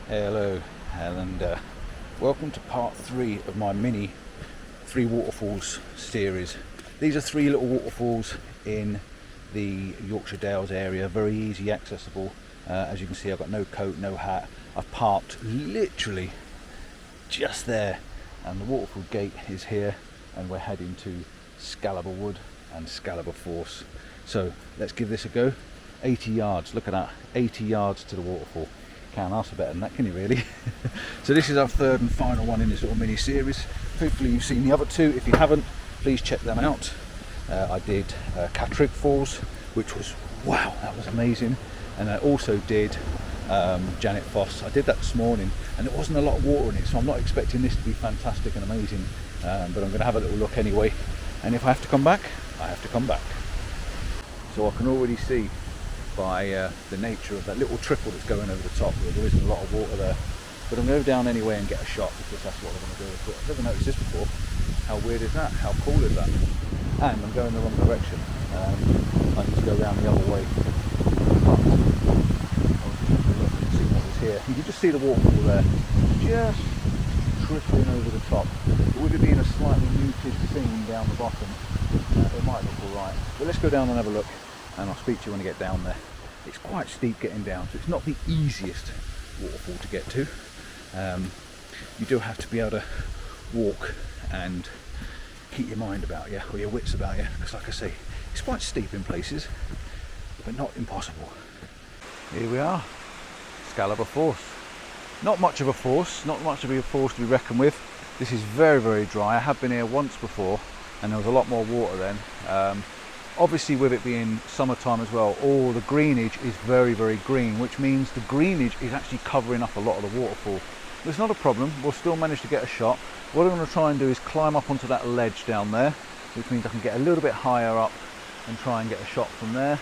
Hello, and welcome to part 3 of my mini 3 waterfalls series. These are 3 little waterfalls in the Yorkshire Dales area, very easy accessible. As you can see, I've got no coat, no hat. I've parked literally just there, and the waterfall gate is here, and we're heading to Scaleber Wood and Scaleber Force. So let's give this a go. 80 yards, look at that, 80 yards to the waterfall. Can't ask for better than that, can you really? So this is our 3rd and final one in this little mini series. Hopefully you've seen the other 2. If you haven't, please check them out. I did Catterick Falls, which was, wow, that was amazing. And I also did Janet Foss. I did that this morning, and there wasn't a lot of water in it, so I'm not expecting this to be fantastic and amazing, but I'm going to have a little look anyway, and if I have to come back, I have to come back. So I can already see by the nature of that little trickle that's going over the top, there isn't a lot of water there, but I'm going to go down anyway and get a shot, because that's what I'm going to do. But I've never noticed this before. How weird is that? How cool is that? And I'm going the wrong direction. I need to go around the other way. See what was here. You can just see the waterfall there, just trickling over the top. But with it being a slightly muted scene down the bottom, it might look alright. But let's go down and have a look, and I'll speak to you when I get down there. It's quite steep getting down, so it's not the easiest waterfall to get to. You do have to be able to walk and keep your mind about you, or your wits about you, because like I say, it's quite steep in places, but not impossible. Here we are, Scaleber Force. Not much of a force, not much of a force to be reckoned with. This is very, very dry. I have been here once before, and there was a lot more water then. Obviously, with it being summertime as well, all the greenage is very, very green, which means the greenage is actually covering up a lot of the waterfall. It's not a problem, we'll still manage to get a shot. What I'm going to try and do is climb up onto that ledge down there, which means I can get a little bit higher up and try and get a shot from there.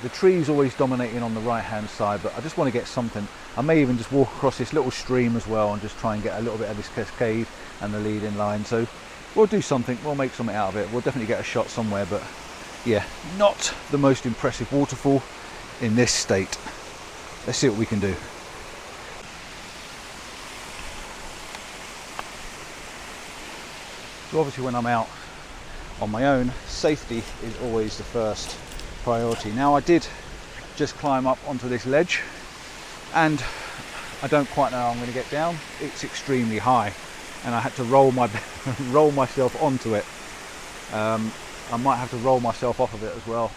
The tree's always dominating on the right hand side, but I just want to get something. I may even just walk across this little stream as well and just try and get a little bit of this cascade and the leading line. So we'll do something, we'll make something out of it. We'll definitely get a shot somewhere, but yeah, not the most impressive waterfall in this state. Let's see what we can do. So obviously when I'm out on my own, safety is always the first priority. Now I did just climb up onto this ledge, and I don't quite know how I'm going to get down. It's extremely high, and I had to roll myself onto it. I might have to roll myself off of it as well,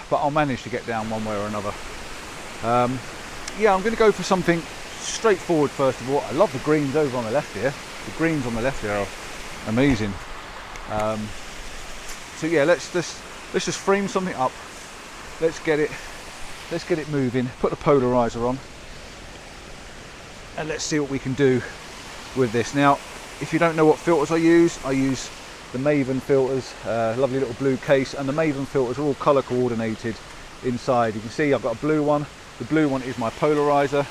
but I'll manage to get down one way or another. Yeah, I'm going to go for something straightforward first of all. I love the greens over on the left here. The greens on the left here are amazing. So yeah, let's just frame something up. Let's get it moving. Put the polarizer on, and let's see what we can do with this. Now, if you don't know what filters I use the Maven filters, lovely little blue case, and the Maven filters are all color coordinated inside. You can see I've got a blue one. The blue one is my polarizer,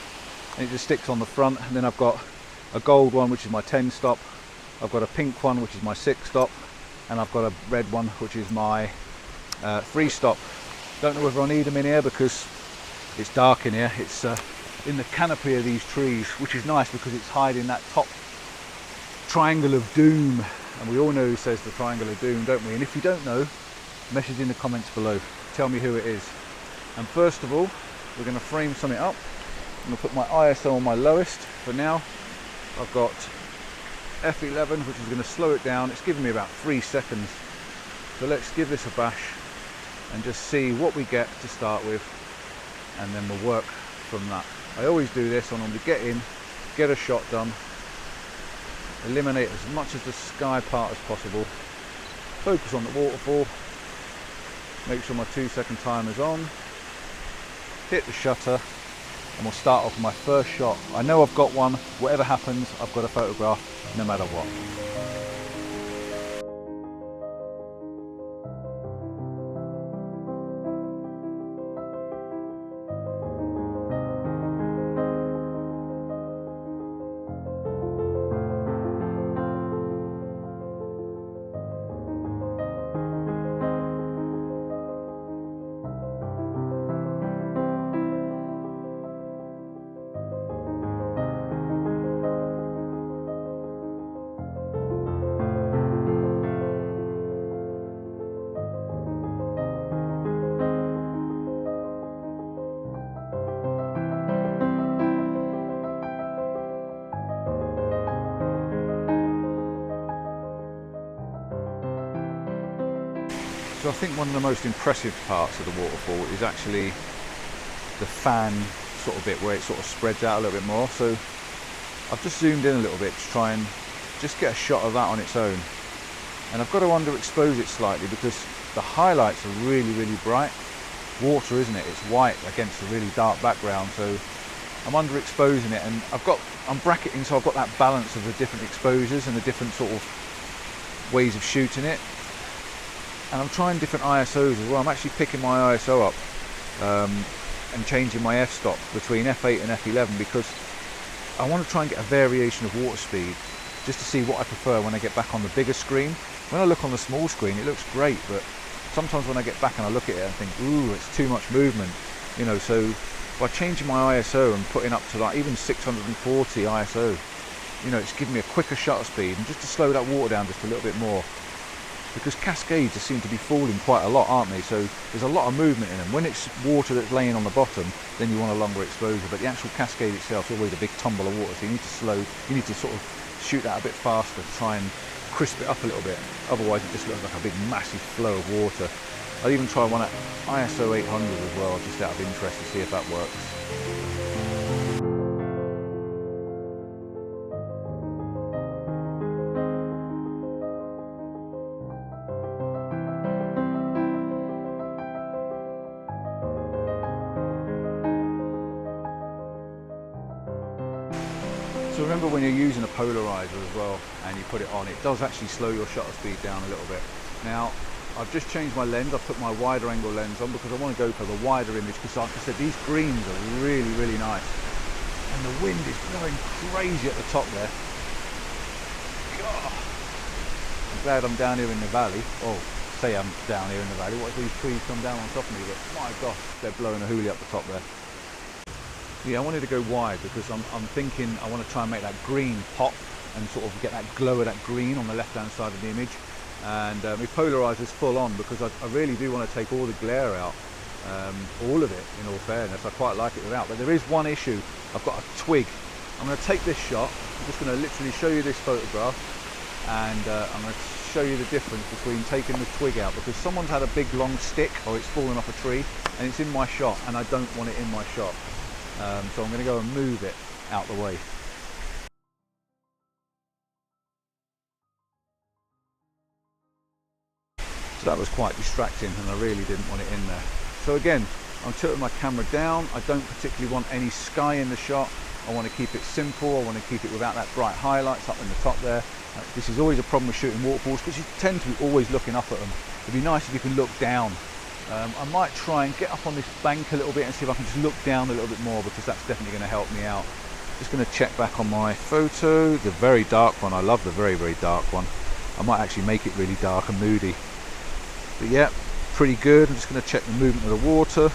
and it just sticks on the front. And then I've got a gold one, which is my 10 stop. I've got a pink one, which is my 6 stop, and I've got a red one, which is my 3 stop. Don't know whether I need them in here because it's dark in here. It's in the canopy of these trees, which is nice because it's hiding that top triangle of doom, and we all know who says the triangle of doom, don't we? And if you don't know, message in the comments below, tell me who it is. And first of all, we're going to frame something up. I'm going to put my ISO on my lowest for now. I've got F11, which is going to slow it down. It's giving me about 3 seconds, so let's give this a bash and just see what we get to start with, and then we'll work from that. I always do this. I normally get in, get a shot done, eliminate as much of the sky part as possible, focus on the waterfall, make sure my 2-second timer's on, hit the shutter, and we'll start off with my first shot. I know I've got one. Whatever happens, I've got a photograph no matter what. So I think one of the most impressive parts of the waterfall is actually the fan sort of bit where it sort of spreads out a little bit more. So I've just zoomed in a little bit to try and just get a shot of that on its own. And I've got to underexpose it slightly because the highlights are really, really bright. Water, isn't it? It's white against a really dark background, so I'm underexposing it, and I'm bracketing so I've got that balance of the different exposures and the different sort of ways of shooting it. And I'm trying different ISOs as well. I'm actually picking my ISO up and changing my f-stop between f8 and f11 because I want to try and get a variation of water speed just to see what I prefer when I get back on the bigger screen. When I look on the small screen, it looks great, but sometimes when I get back and I look at it, I think, ooh, it's too much movement, you know. So by changing my ISO and putting up to like even 640 ISO, you know, it's giving me a quicker shutter speed and just to slow that water down just a little bit more. Because cascades seem to be falling quite a lot, aren't they? So there's a lot of movement in them. When it's water that's laying on the bottom, then you want a longer exposure. But the actual cascade itself is always a big tumble of water, so you need to sort of shoot that a bit faster to try and crisp it up a little bit. Otherwise it just looks like a big massive flow of water. I'll even try one at ISO 800 as well, just out of interest to see if that works. So remember, when you're using a polarizer as well and you put it on, it does actually slow your shutter speed down a little bit. Now I've just changed my lens. I've put my wider angle lens on because I want to go for the wider image, because like I said, these greens are really, really nice. And the wind is blowing crazy at the top there. God. I'm glad I'm down here in the valley. Oh, say I'm down here in the valley. What if these trees come down on top of me? But my gosh, they're blowing a hoolie up the top there. Yeah, I wanted to go wide because I'm thinking I want to try and make that green pop and sort of get that glow of that green on the left hand side of the image. And my polarizer's full on because I really do want to take all the glare out, all of it, in all fairness. I quite like it without, but there is one issue. I've got a twig. I'm going to take this shot. I'm just going to literally show you this photograph, and I'm going to show you the difference between taking the twig out, because someone's had a big long stick or it's fallen off a tree and it's in my shot and I don't want it in my shot. So I'm going to go and move it out the way. So that was quite distracting and I really didn't want it in there. So again, I'm tilting my camera down. I don't particularly want any sky in the shot. I want to keep it simple. I want to keep it without that bright highlights up in the top there. This is always a problem with shooting waterfalls because you tend to be always looking up at them. It'd be nice if you can look down. I might try and get up on this bank a little bit and see if I can just look down a little bit more, because that's definitely going to help me out. Just going to check back on my photo, the very dark one. I love the very, very dark one. I might actually make it really dark and moody. But yeah, pretty good. I'm just going to check the movement of the water.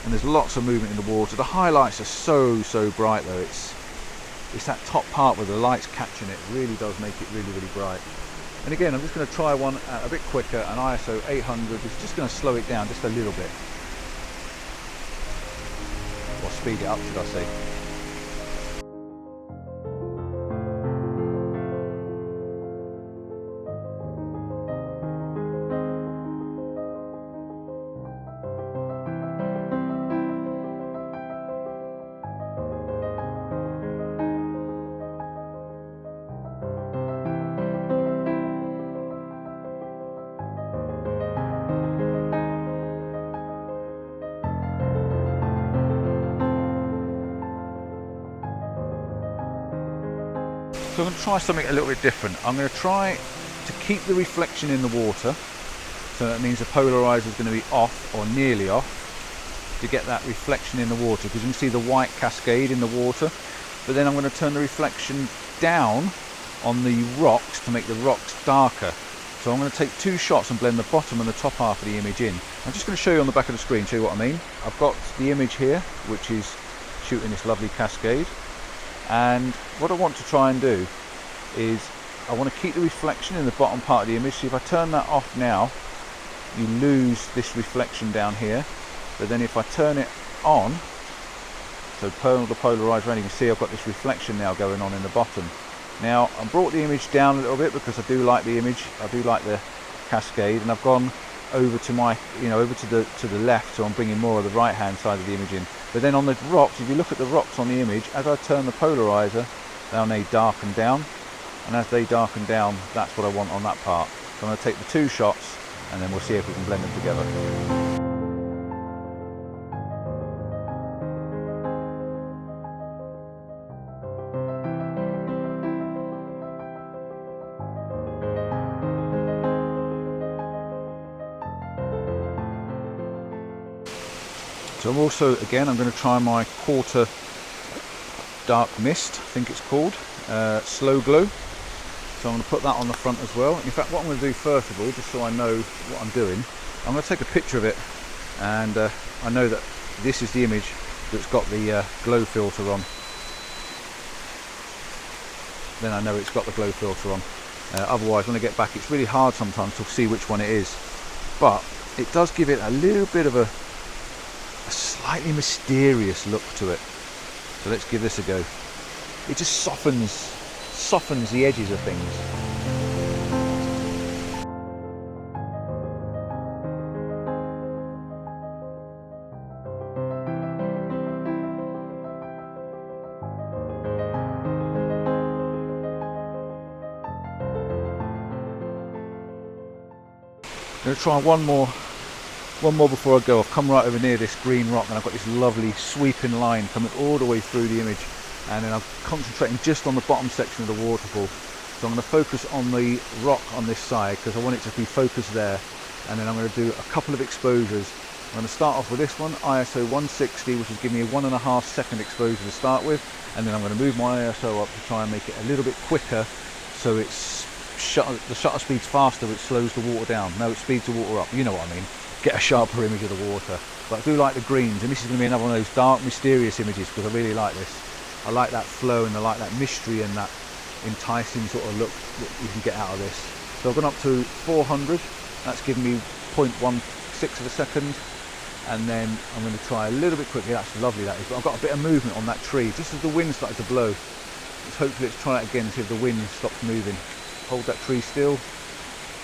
And there's lots of movement in the water. The highlights are so bright though. It's that top part where the light's catching it. It really does make it really, really bright. And again, I'm just going to try one a bit quicker, an ISO 800. It's just going to slow it down just a little bit. Or speed it up, should I say. So I'm going to try something a little bit different. I'm going to try to keep the reflection in the water. So that means the polarizer is going to be off or nearly off to get that reflection in the water, because you can see the white cascade in the water. But then I'm going to turn the reflection down on the rocks to make the rocks darker. So I'm going to take two shots and blend the bottom and the top half of the image in. I'm just going to show you on the back of the screen, show you what I mean. I've got the image here, which is shooting this lovely cascade. And what I want to try and do is I want to keep the reflection in the bottom part of the image. So if I turn that off now, you lose this reflection down here. But then if I turn it on, so turn the polarizer on, you can see I've got this reflection now going on in the bottom. Now I've brought the image down a little bit because I do like the image. I do like the cascade, and I've gone over to my, over to the left, so I'm bringing more of the right hand side of the image in. But then on the rocks, if you look at the rocks on the image, as I turn the polarizer, they darken down, and as they darken down, that's what I want on that part. So I'm going to take the 2 shots, and then we'll see if we can blend them together. So I'm also, again, I'm going to try my quarter dark mist, I think it's called, slow glow. So I'm going to put that on the front as well. In fact, what I'm going to do first of all, just so I know what I'm doing, I'm going to take a picture of it, and I know that this is the image that's got the glow filter on. Then I know it's got the glow filter on. Otherwise, when I get back, it's really hard sometimes to see which one it is. But it does give it a little bit of a slightly mysterious look to it. So let's give this a go. It just softens the edges of things. I'm going to try one more before I go. I've come right over near this green rock, and I've got this lovely sweeping line coming all the way through the image, and then I'm concentrating just on the bottom section of the waterfall. So I'm going to focus on the rock on this side because I want it to be focused there, and then I'm going to do a couple of exposures. I'm going to start off with this one, ISO 160, which is giving me a 1.5 second exposure to start with, and then I'm going to move my ISO up to try and make it a little bit quicker, so it's the shutter speed's faster, which slows the water down. No, it speeds the water up, you know what I mean. Get a sharper image of the water. But I do like the greens, and this is going to be another one of those dark, mysterious images because I really like this. I like that flow, and I like that mystery and that enticing sort of look that you can get out of this. So I've gone up to 400. That's given me 0.16 of a second, and then I'm going to try a little bit quickly. That's lovely, that is. But I've got a bit of movement on that tree just as the wind started to blow. Let's try it again and see if the wind stops moving. Hold that tree still.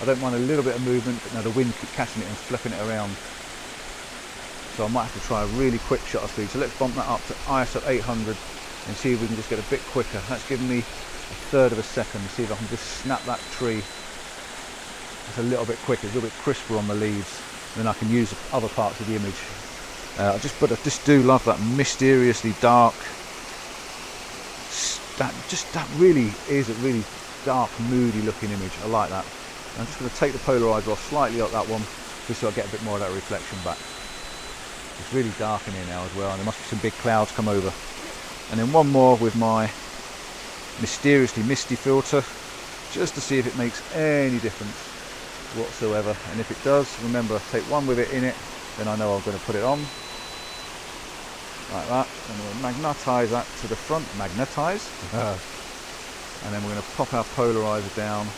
I don't mind a little bit of movement, but now the wind keeps catching it and flipping it around. So I might have to try a really quick shutter speed. So let's bump that up to ISO 800 and see if we can just get a bit quicker. That's given me 1/3 of a second. See if I can just snap that tree. It's a little bit quicker, a little bit crisper on the leaves. Then I can use other parts of the image. I just do love that mysteriously dark. That really is a really dark, moody looking image. I like that. I'm just going to take the polarizer off slightly up that one, just so I get a bit more of that reflection back. It's really dark in here now as well, and there must be some big clouds come over. And then one more with my mysteriously misty filter, just to see if it makes any difference whatsoever. And if it does, remember, take one with it in it, then I know I'm going to put it on like that, and we'll magnetize that to the front. Magnetize. And then we're going to pop our polarizer down,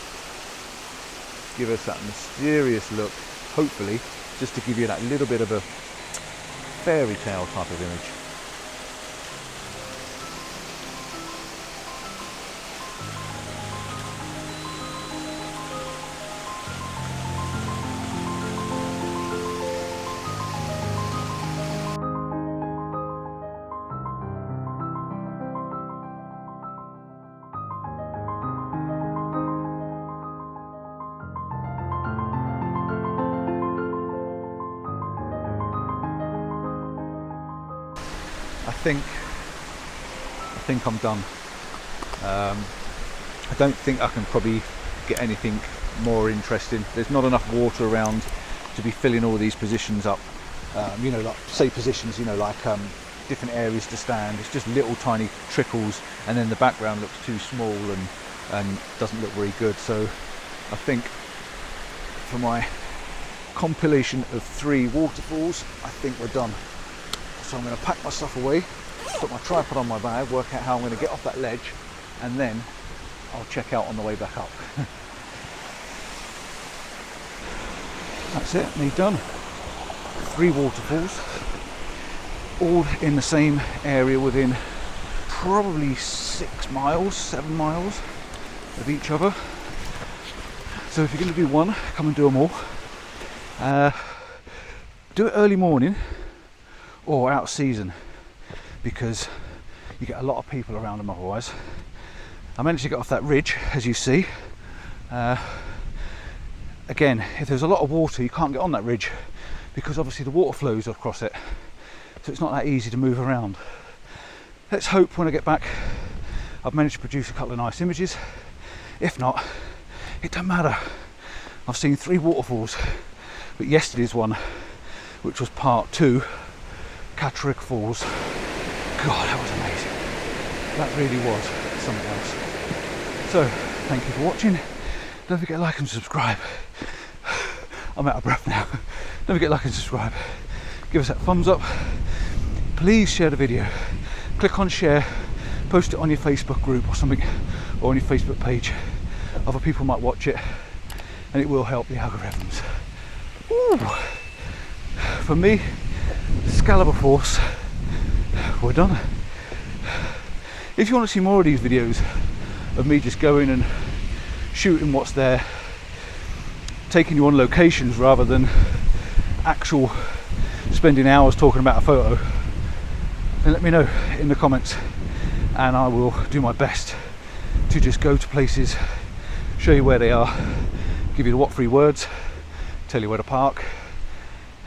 give us that mysterious look, hopefully, just to give you that little bit of a fairy tale type of image. I think I'm done. I don't think I can probably get anything more interesting. There's not enough water around to be filling all these positions up. Like say positions, like different areas to stand. It's just little tiny trickles, and then the background looks too small and doesn't look very good. So I think for my compilation of 3 waterfalls, I think we're done. So I'm going to pack my stuff away, put my tripod on my bag, work out how I'm going to get off that ledge, and then I'll check out on the way back up. That's it, me done. 3 waterfalls, all in the same area within probably 6 miles, 7 miles of each other. So if you're going to do one, come and do them all. Do it early morning or out season, because you get a lot of people around them otherwise. I managed to get off that ridge, as you see. Again, if there's a lot of water, you can't get on that ridge because obviously the water flows across it, so it's not that easy to move around. Let's hope when I get back I've managed to produce a couple of nice images. If not, it don't matter. I've seen 3 waterfalls, but yesterday's one, which was part 2, Catterick Falls, God, that was amazing. That really was something else. So, thank you for watching. Don't forget to like and subscribe. I'm out of breath now. Don't forget to like and subscribe. Give us that thumbs up. Please share the video. Click on share. Post it on your Facebook group or something, or on your Facebook page. Other people might watch it, and it will help the algorithms. Ooh. For me, Scaleber Force, we're done. If you want to see more of these videos of me just going and shooting what's there, taking you on locations rather than actual spending hours talking about a photo, then let me know in the comments, and I will do my best to just go to places, show you where they are, give you the what 3 words, tell you where to park,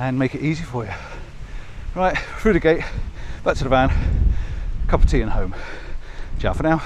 and make it easy for you. Right, through the gate, back to the van, cup of tea and home. Ciao for now.